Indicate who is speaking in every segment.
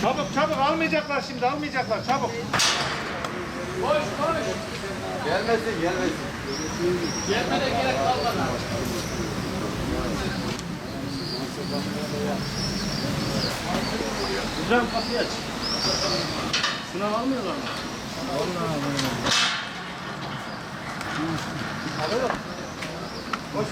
Speaker 1: Çabuk çabuk almayacaklar şimdi almayacaklar çabuk.
Speaker 2: Koş koş.
Speaker 3: Gelmesin.
Speaker 2: Gelmene gerek kalmadı.
Speaker 1: Hocam kapıyı aç. Sınav almıyorlar mı?
Speaker 2: Koş.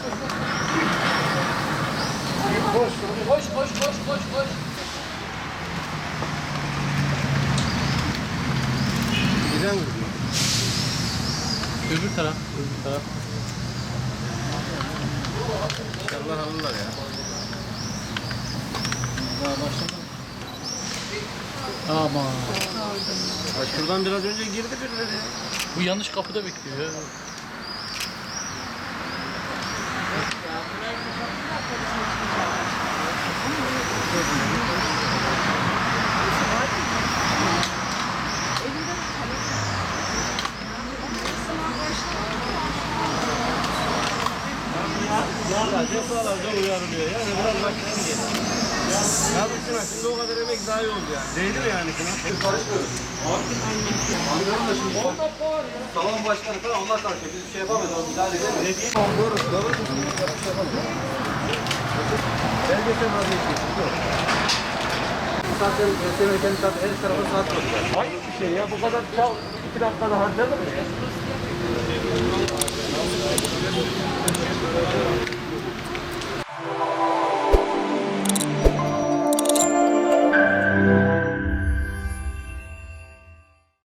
Speaker 3: Güzel mi gidiyor?
Speaker 1: Öbür taraf.
Speaker 3: İnşallah alırlar ya.
Speaker 1: Daha başlamadı. Aman.
Speaker 3: Ha, şuradan biraz önce girdi birileri ya.
Speaker 1: Bu yanlış kapıda bekliyor ya.
Speaker 3: Valla defalarca uyarılıyor yani biraz vakit geliyor. Ya bu sınav şimdi o kadar emek zayi oldu yani. Değdi mi yani sınav? Karışmıyoruz. Anlıyorum da şimdi.
Speaker 2: 10 dakika var ya.
Speaker 3: Salon başkanı falan onlar karışıyor. Biz bir şey yapamayız. O müdahale edemeyiz. Doğru. Ben geçen vazgeçtim. Zaten kendi her tarafa saat koyuyor.
Speaker 1: Hayır bir şey ya bu kadar çal 2 dakikada harcanır mı ya?